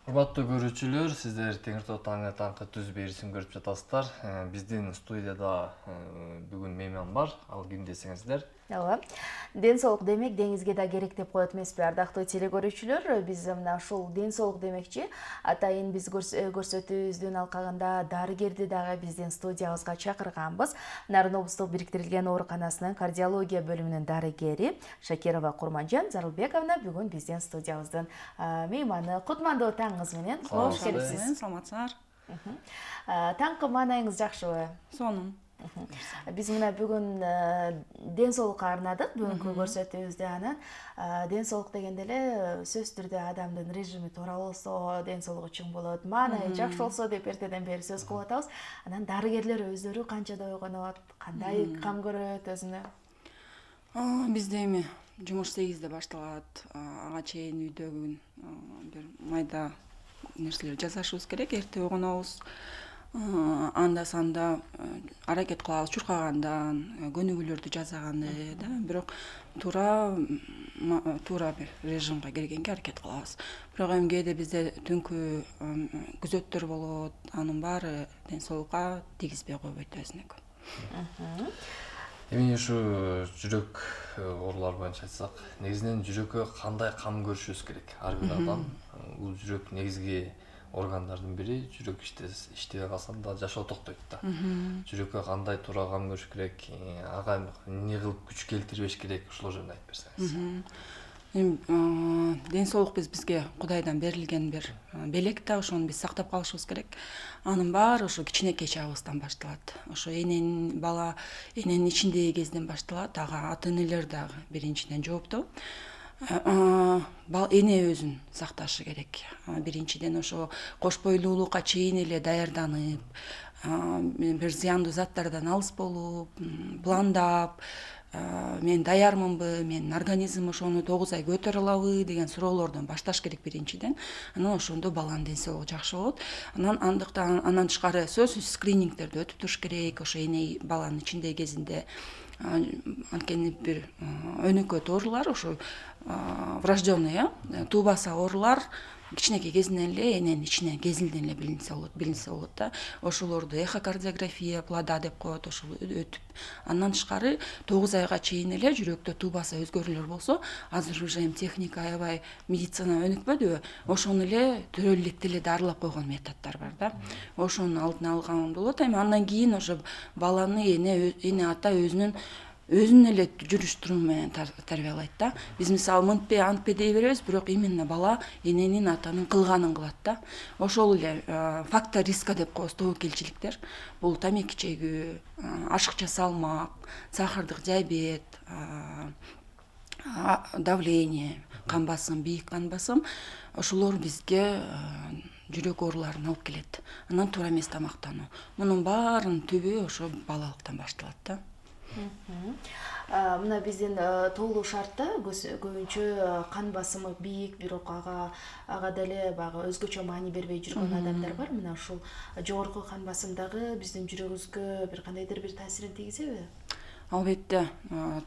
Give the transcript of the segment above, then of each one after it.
Урматтуу көрүүчүлөр, сиздер Теңир Тоо таңы таңкы түз берисин көрүп жатасыздар. Биздин студияда бүгүн мейман бар. Ал ким десеңиздер? Ооба. Ден соолук демек деңизге да керек деп коет эмеспи, ардактуу телекөрүүчүлөр? Биз мына ушул ден соолук демекчи атайын биз көрсөтүүбүздүн алкагында дарыгерди дагы биздин студиябызга чакырганбыз. Нарын облустук бириктирилген ооруканасынын кардиология бөлүмүнүн дарыгери Шакирова Курманжан Зарылбековна бүгүн биздин студиябыздын мейманы. Кутмандуу таңыңыз менен. Кош келипсиз. Саламатсыздар. Таңкы маанайыңыз жакшыбы? Сонун. Биз мына бүгүн ден соолукка арнадык бүгүнкү көрсөтүүбүздү. Анан ден соолук дегенде эле сөзсүз түрдө адамдын режими туура болсо ден соолугу чың болот, маанайы жакшы болсо деп эртеден бери сөз кылып атабыз. Анан дарыгерлер өздөрү канчада ойгонот, кандай кам көрөт өзүнө? Бизде эми жумуш 8-де башталат. Ага чейин үйдөгү бир майда нерселер жасашыбыз керек. Эрте ойгонобуз. Анда санда аракет кылабыз чуркагандан, көнүгүүлөрдү жасагандай, да. Бирок туура бир режимге киргенге аракет кылабыз. Бирок эми кээде бизде түнкү күзөттөр болот. Анын баары ден соолукка тийгизбей койбойт өзүнө. Эми ушу жүрөк оорулары боюнча айтсак, негизинен жүрөккө кандай кам көрүшүбүз керек? Ар бир адам бул жүрөк негизги органдардын бири, жүрөк иштебей калса да жашоо токтойт да. Жүрөккө кандай туура кам көрүш керек, ага эмне кылып күч келтирбеш керек, ушул жөнүндө айтып берсеңиз. Ден соолук бизге Кудайдан берилген бир белек да, ошону биз сактап калышыбыз керек. Анын баары ошо кичинекей чагыбыздан башталат. Ошо бала эненин ичиндеги кезден башталат. Ага ата энелер дагы биринчиден жооптуу. Эне өзүн сакташы керек. Биринчиден ошо кош бойлуулукка чейин эле даярданып, бир зыяндуу заттардан алыс болуп, пландап, мен даярмынбы, менин организмим ошону 9 ай көтөрө алабы деген суроолордон башташ керек биринчиден. Анан ошондо баланын ден соолугу жакшы болот. Анан тышкары сөзсүз скринингтерди өтүп туруш керек. Ошо эне баланын ичиндеги кезинде анткени бир өнөкөт оорулар, ошо врожденный, туубаса оорулар кичинекей кезинен эле эненин ичинен кезилден эле билинсе болот да. Ошолорду эхокардиография, плода деп коет, ошол өтүп. Андан тышкары 9 айга чейин эле жүрөктө туубаса өзгөрүүлөр болсо, азыр уже техника аябай медицина өнүкпөдүбү? Ошону эле төрөлүкте эле дарылап койгон методдор бар да. Ошонун алдын алган болот. Эми андан кийин ошо баланы эне ата өзүнүн эле жүрүш туруму менен тарбиялайт да. Биз мисалы мынтпе антпе дей беребиз, бирок именно бала эненин атанын кылганын кылат да. Ошол эле фактор риска деп коебуз, тобокелчиликтер. Бул тамеки чегүү, ашыкча салмак, сахардык диабет, давление, кан басым, бийик кан басым, ошолор бизге жүрөк ооруларын алып келет. Анан туура эмес тамактануу. Мунун баарынын түбү ошо балалыктан башталат да. Мына биздин тоолуу шартта көбүнчө кан басымы бийик, бирок ага деле баягы өзгөчө маани бербей жүргөн адамдар бар. Мына ушул жогорку кан басым дагы биздин жүрөгүбүзгө бир кандайдыр бир таасирин тийгизеби? Албетте,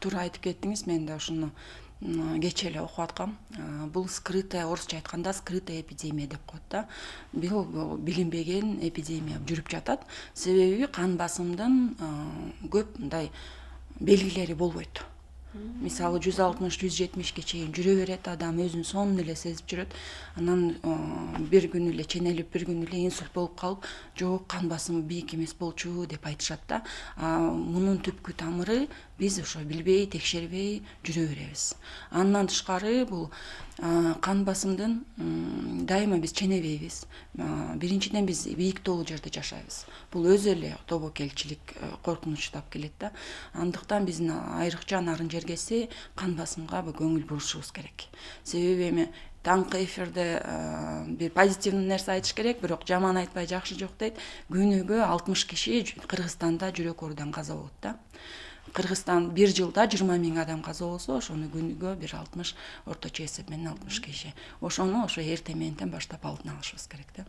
туура айтып кеттиңиз. Мен да ушуну кечээ эле окуп аткам. Бул скрытая, орусча айтканда скрытая эпидемия деп коет да. Бул билинбеген эпидемия жүрүп жатат. Себеби кан басымдын көп мындай белгилери болбойт. Мисалы 160-170ке чейин жүрө берет, адам өзүн сонун эле сезип жүрөт. Анан бир күн эле ченелип, бир күн эле инсульт болуп калып, жок кан басымы бийик эмес болчу деп айтышат да. Мунун түпкү тамыры биз ошо билбей, текшербей жүрө беребиз. Андан тышкары бул кан басымдын дайыма биз ченебейбиз. Биринчиден биз бийиктүүлүү жерде жашайбыз. Бул өзү эле тобокелчилик, коркунучтап келет да. Андыктан биздин айрыкча нарын жергеси кан басымга көңүл бурушубуз керек. Себеби эми таңкы эфирде бир позитивный нерсе айтыш керек, бирок жаман айтпай жакшы жок дейт. Күнүгө 60 киши Кыргызстанда жүрөк оорудан каза болот да. Кыргызстан бир жылда 20 000 адам каза болсо, ошону күнүгө бир 60, орточо эсеп менен 60 киши. Ошону эрте менен баштап алдын алышыбыз керек да.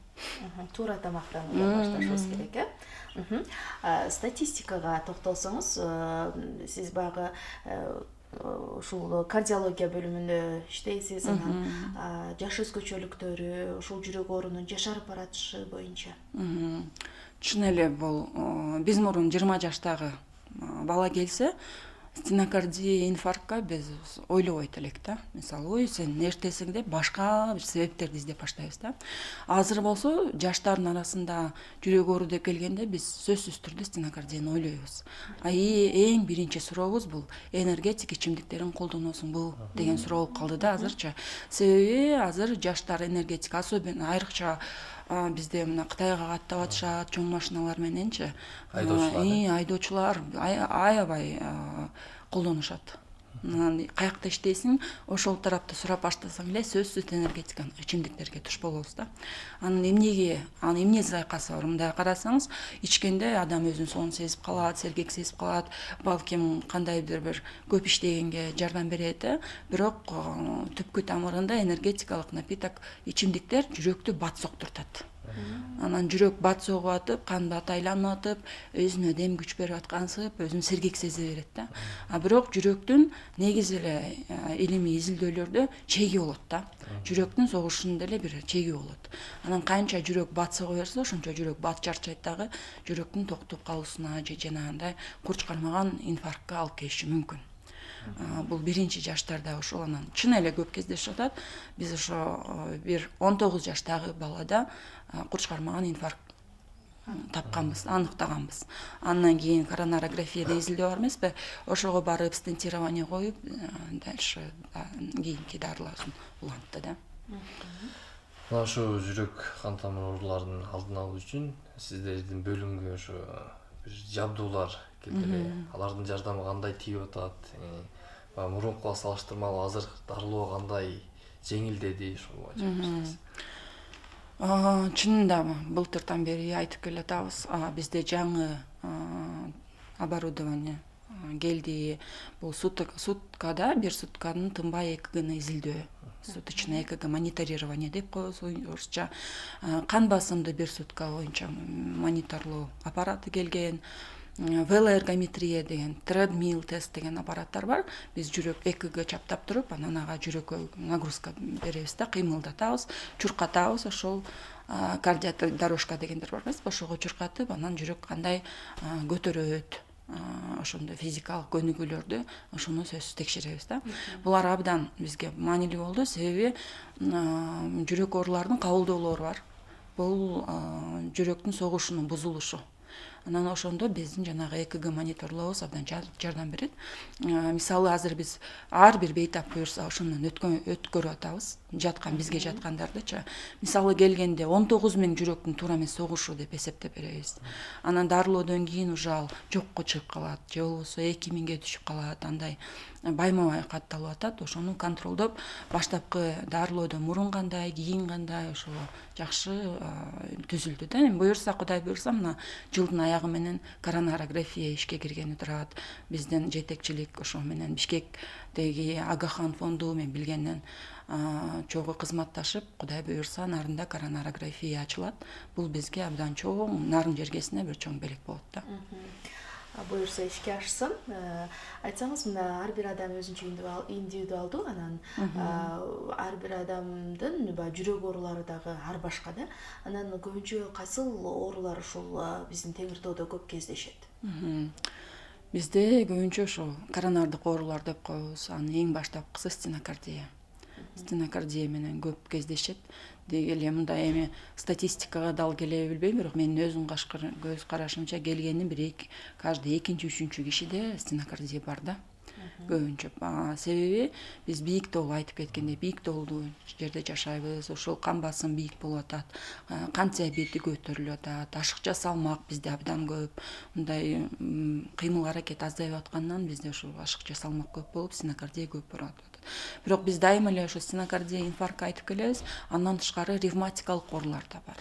Туура тамактануудан башташыбыз керек, Статистикага токтолсоңуз, сиз баягы ушул кардиология бөлүмүндө иштейсиз, анан жаш өзгөчөлүктөрү, ушул жүрөк оорунун жашарып баратышы боюнча. Чын эле бул биз мурун 20 жаштагы бала келсе, стенокардия, инфарктка биз ойлобойт элек да. Мисалы, ой, сен эртесиң деп башка бир себептерди издеп баштайбыз да. Азыр болсо жаштардын арасында жүрөк оору деп келгенде биз сөзсүз түрдө стенокардияны ойлойбуз. Эң биринчи сурообуз бул энергетик ичимдиктерин колдоносуңбу деген суроо болуп калды да азырчы. Себеби азыр жаштар энергетик, особенно айрыкча бизде мына Кытайга каттап атышат чоң машиналар мененчи. Айдоочулар аябай колдонушат. Каякта иштейсиң, ошол тарапты сурап баштасаң эле сөзсүз энергетиканы ичимдиктерге туш болобуз да. Анын эмне зайкасы бар? Мындай карасаңыз, ичкенде адам өзүн сонун сезип калат, сергек сезип калат, балким кандайдыр бир көп иштегенге жардам берет, бирок түпкү тамырында энергетикалык напиток, ичимдиктер жүрөктү бат соктуртат. Анан жүрөк бат согуп атып, кан бат айланып атып, өзүнө дем күч берип аткансып, өзүн сергек сезе берет да. Бирок жүрөктүн негизи эле илимий изилдөөлөрдө чеги болот да. Жүрөктүн согушунда эле бир чеги болот. Анан канча жүрөк бат сого берсе, ошончо жүрөк бат чарчайт дагы, жүрөктүн токтоп калуусуна же жанагындай курч кармаган инфарктка алып келиши мүмкүн. Бул биринчи жаштарда ошол. Анан чын эле көп кездешип атат. Биз ошо бир 19 жаштагы балада курч кармаган инфаркт тапканбыз, аныктаганбыз. Андан кийин коронарографияда изилдөө бар эмеспи? Ошого барып стентирование коюп, дальше кийинки дарыларын улантты да. Мына ошо жүрөк кан тамыр ооруларынын алдын алуу үчүн сиздердин бөлүмгө ошо бир жабдуулар келтире. Алардын жардамы кандай тийип атат? Мурункуга салыштырмалуу азыр дарылоо кандай жеңилдеди, ошого айтыңыз. Чынында былтыртан бери айтып келатабыз. Бизде жаңы оборудование келди. Бул суткада, бир сутканын тынбай ЭКГны изилдөө. Суточное ЭКГ мониторирование деп коебуз орусча. Кан басымды бир сутка боюнча мониторлоо аппараты келген. Велоэргометрия деген, тредмил тест деген аппараттар бар. Биз жүрөк ЭКГ чаптап туруп, анан ага жүрөккө нагрузка беребиз да, кыймылдатабыз, чуркатабыз, ошол кардиодорожка дегендер бар эмес, ошого чуркатып, анан жүрөк кандай көтөрөт, ошондой физикалык көнүгүүлөрдү ошону сөзсүз текшеребиз да. Булар абдан бизге маанилүү болду, себеби жүрөк ооруларынын кабылдоолору бар. Бул жүрөктүн согушунун бузулушу. Анан ошондо биздин жанагы ЭКГ мониторлообуз абдан жардам берет. Мисалы азыр биз ар бир бейтап буюрса ошондон өткөрүп атабыз. Бизге жаткандардычы. Мисалы келгенде 19 000 жүрөктүн туура эмес согушу деп эсептеп беребиз. Анан дарылоодон кийин уже ал жокко чыгып калат, же болбосо 2000ге түшүп калат, андай байма-бай катталып атат. Ошону контролдоп, баштапкы дарылоодон мурун кандай, кийин кандай, ошо жакшы түзүлдү да. Буюрса, Кудай буюрса, мына жылдын аягы менен коронарография ишке киргени турат. Биздин жетекчилик ошо менен Бишкектеги Агахан фонду мен билгенден чогуу кызматташып, Кудай буюрса, нарында коронарография ачылат. Бул бизге абдан чоң, нарын жергесине бир чоң белек болот да. Буюрса ишке ашсын. Айтсаңыз, мына ар бир адам өзүнчө индивидуалдуу, анан ар бир адамдын жүрөк оорулары дагы ар башка да. Анан көбүнчө кайсыл оорулар ушул биздин Теңир тоодо көп кездешет? Бизде көбүнчө ошо коронардык оорулар деп коебуз. Анын эң баштапкысы стенокардия. Стенокардия менен көп кездешет. Эле мындай эми статистикага дал келе билбейм, бирок менин өзүм көз карашымча келгени бир каждый экинчи, үчүнчү кишиде стенокардия бар да. Көбүнчө. Себеби биз бийик тоол айтып кеткендей, бийик тоолдуу жерде жашайбыз. Ошол кан басым бийик болуп атат, кан диабети көтөрүлүп атат, ашыкча салмак бизде абдан көп. Мындай кыймыл аракет азайып аткандан бизде ошол ашыкча салмак көп болуп, стенокардия көп болуп атат. Бирок биз дайыма эле ошо стенокардия, инфарктка айтып келебиз. Андан тышкары ревматикалык оорулар да бар.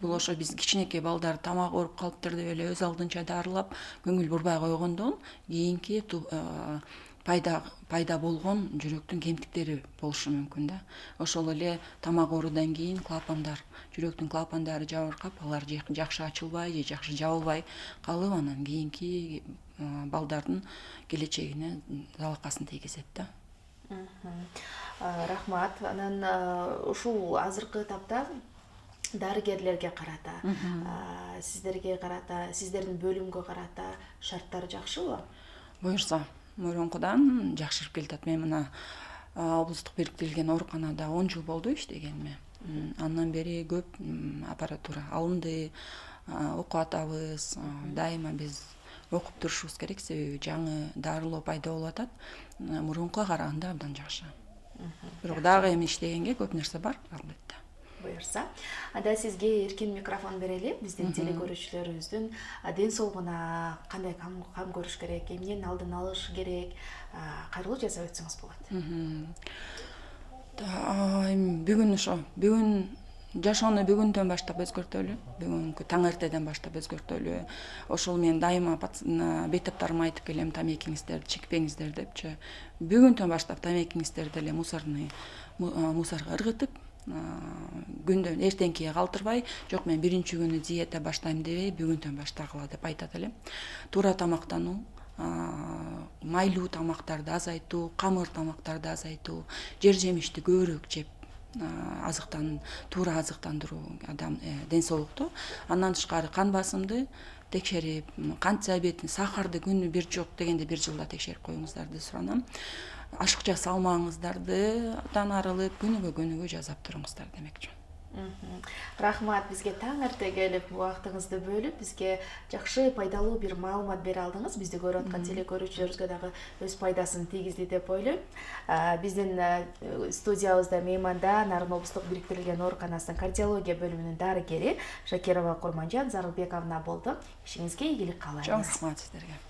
Бул ошо биз кичинекей балдар тамак ооруп калыптыр деп эле өз алдынча дарылап көңүл бурбай койгондон кийинки пайда болгон жүрөктүн кемтиктери болушу мүмкүн да. Ошол эле тамак оорудан кийин жүрөктүн клапандары жабыркап, алар жакшы ачылбай же жакшы жабылбай калып, анан кийинки балдардын келечегине залакасын тийгизет да. Рахмат. Анан ушул азыркы этапта дарыгерлерге карата, сиздерге карата, сиздердин бөлүмгө карата шарттар жакшыбы? Буюрса, мурункудан жакшырып келатат. Мен мына облустук бириктирилген ооруканада 10 жыл болду иштегениме. Андан бери көп аппаратура алынды, окуп атабыз. Дайыма биз окуп турушубуз керек, себеби жаңы дарылоо пайда болуп атат. Мурункуга караганда абдан жакшы. Бирок дагы эми иштегенге көп нерсе бар, албетте. Буюрса, анда сизге эркин микрофон берели. Биздин телекөрүүчүлөрүбүздүн ден соолугуна кандай кам көрүш керек, эмнени алдын алыш керек, кайрылуу жасап өтсөңүз болот. Бүгүн жашоону бүгүндөн баштап өзгөртөлү, бүгүнкү таң эртеден баштап өзгөртөлү. Ошол мен дайыма бейтаптарыма айтып келем, тамекиңиздерди чекпеңиздер депчи. Бүгүндөн баштап тамекиңиздерди эле мусорго ыргытып, күндөн эртеңкиге калтырбай, жок мен биринчи күнү диета баштайм дебей, бүгүндөн баштагыла деп айтат элем. Туура тамактануу, майлуу тамактарды азайтуу, камыр тамактарды азайтуу, жер жемишти көбүрөөк жеп, туура азыктандыруу ден соолукту. Андан тышкары кан басымды текшерип, кант диабетин, сахарды күнү бир жок дегенде 1 жылда текшерип коюңуздарды суранам. Ашыкча салмаңыздарды арылып, күнүгө жасап туруңуздар демекчи. Рахмат, бизге таң эрте келип, убактыңызды бөлүп, бизге жакшы пайдалуу бир маалымат бере алдыңыз. Бизди көрүп аткан телекөрүүчүлөрүбүзгө дагы өз пайдасын тийгизди деп ойлойм. Биздин студиябызда мейманда Нарын облустук бириктирилген ооруканасынын кардиология бөлүмүнүн дарыгери Шакирова Курманжан Зарылбековна болду. Ишиңизге ийгилик каалайбыз. Чоң рахмат сиздерге.